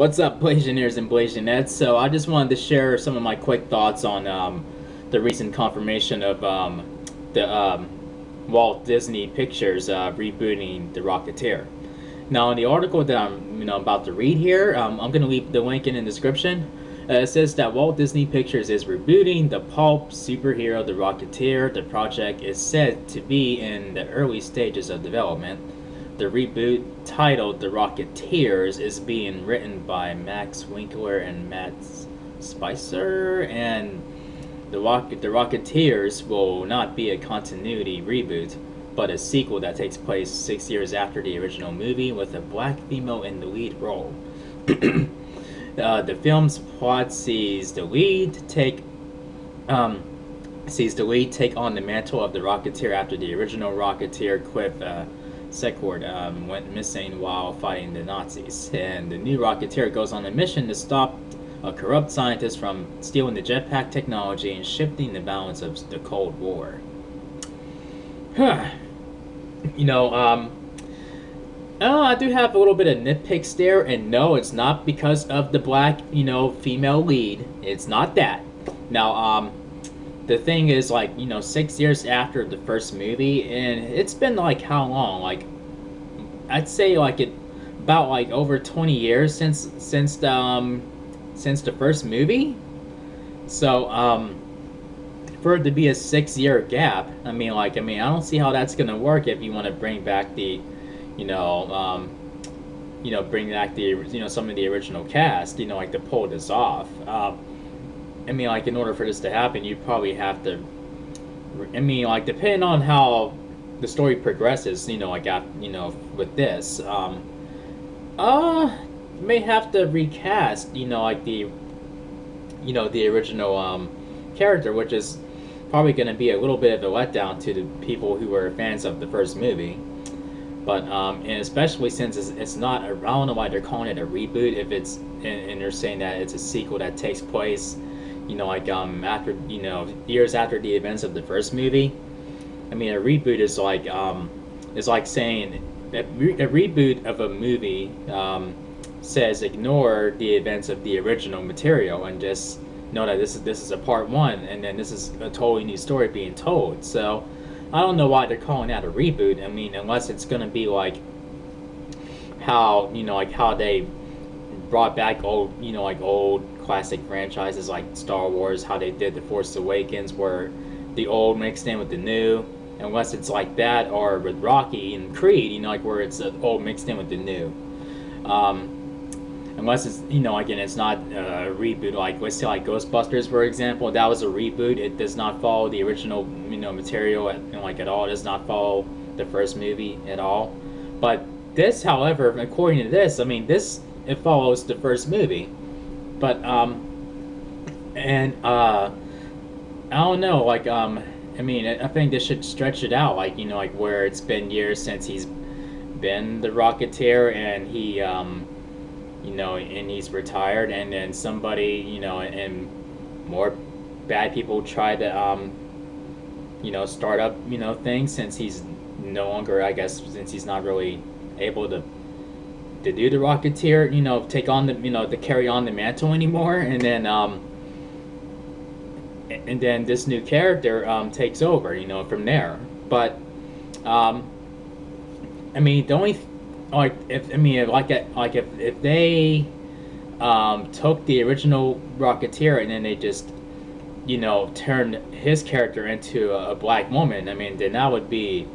What's up, Blasianeers and Blasianettes? So I just wanted to share some of my quick thoughts on the recent confirmation of the Walt Disney Pictures rebooting the Rocketeer. Now, in the article that I'm about to read here, I'm going to leave the link in the description. It says that Walt Disney Pictures is rebooting the pulp superhero The Rocketeer. The project is said to be in the early stages of development. The reboot, titled The Rocketeers, is being written by Max Winkler and Matt Spicer, and the Rocketeers will not be a continuity reboot, but a sequel that takes place 6 years after the original movie with a black female in the lead role. The film's plot sees the lead take on the mantle of the Rocketeer after the original Rocketeer, Cliff Secord, went missing while fighting the Nazis, and the new Rocketeer goes on a mission to stop a corrupt scientist from stealing the jetpack technology and shifting the balance of the Cold War. you know, I do have a little bit of nitpicks there, and no, it's not because of the black, female lead. It's not that. Now, the thing is, 6 years after the first movie, and it's been how long? I'd say about over 20 years since the first movie. So for it to be a 6 year gap, I don't see how that's gonna work if you want to bring back the, some of the original cast, to pull this off. In order for this to happen, you probably have to. Depending on how the story progresses, with this, may have to recast, the original character, which is probably going to be a little bit of a letdown to the people who were fans of the first movie. But and especially since it's not, I don't know why they're calling it a reboot if it's, and they're saying that it's a sequel that takes place, after, years after the events of the first movie. A reboot is like saying a reboot of a movie says ignore the events of the original material and just know that this is a part one, and then this is a totally new story being told. So I don't know why they're calling that a reboot. Unless it's gonna be how how they brought back old old classic franchises like Star Wars, how they did The Force Awakens, where the old mixed in with the new. Unless it's like that, or with Rocky and Creed, where it's the old mixed in with the new. Unless it's, again, it's not a reboot. Let's say Ghostbusters, for example, that was a reboot. It does not follow the original, material at all. It does not follow the first movie at all. But this, however, according to this, it follows the first movie. But I don't know, I think they should stretch it out, where it's been years since he's been the Rocketeer, and he, and he's retired, and then somebody, and more bad people try to, start up, things, since he's no longer, I guess, since he's not really able to do the Rocketeer, take on the, to carry on the mantle anymore, and then this new character takes over, from there. But the only if they took the original Rocketeer and then they just turned his character into a black woman, then I would be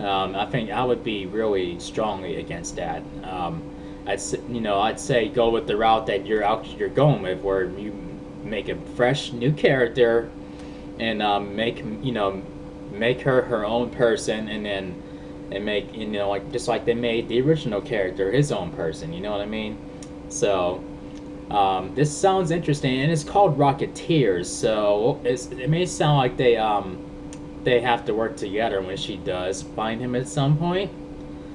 I think I would be really strongly against that. I'd say go with the route that you're going with, where you make a fresh new character and make her own person, and then make just like they made the original character his own person. You know what I mean? So this sounds interesting, and it's called Rocketeers, so it may sound like they have to work together when she does find him at some point.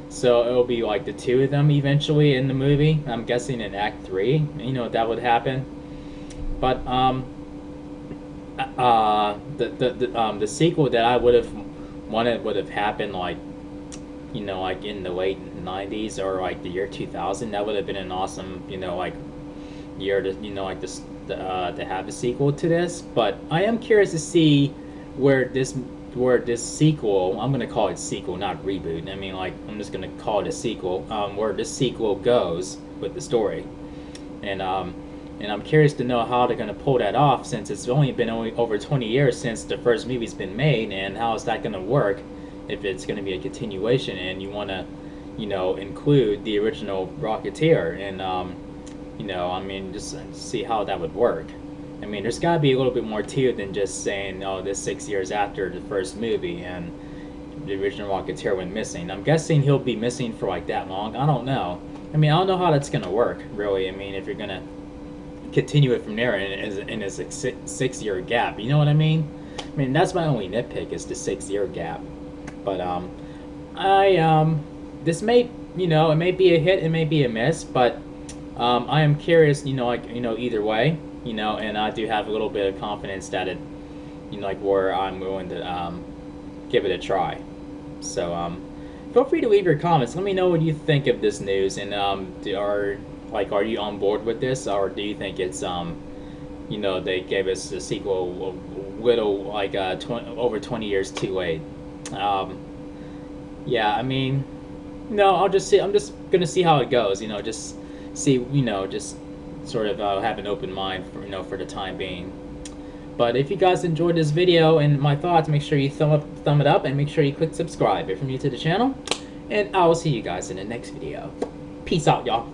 So it'll be the two of them eventually in the movie. I'm guessing in Act 3, that would happen. But the sequel that I would have wanted would have happened you know, like in the late 90s or like the year 2000. That would have been an awesome, you know, like year to, you know, like this to have a sequel to this. But I am curious to see where this sequel, I'm gonna call it sequel, not reboot. I mean, like, I'm just gonna call it a sequel. Where this sequel goes with the story, and I'm curious to know how they're gonna pull that off, since it's only been over 20 years since the first movie's been made, and how is that gonna work if it's gonna be a continuation and you wanna, you know, include the original Rocketeer, and you know, I mean, just see how that would work. I mean, there's got to be a little bit more to it than just saying, oh, this 6 years after the first movie and the original Rocketeer went missing. I'm guessing he'll be missing for like that long. I don't know. I mean, I don't know how that's going to work, really. I mean, if you're going to continue it from there in a 6 year gap, you know what I mean? I mean, that's my only nitpick, is the 6 year gap. But, this may, you know, it may be a hit, it may be a miss, but I am curious, you know, like, you know, either way. You know, and I do have a little bit of confidence that it, you know, like, where I'm willing to give it a try. So feel free to leave your comments. Let me know what you think of this news, and are you on board with this, or do you think it's you know, they gave us a sequel a little like over 20 years too late? Yeah, I mean, no, I'll just see. I'm just gonna see how it goes. You know, just see. You know, just sort of have an open mind for, you know, for the time being. But if you guys enjoyed this video and my thoughts, make sure you thumb it up, and make sure you click subscribe if you're new to the channel. And I will see you guys in the next video. Peace out, y'all.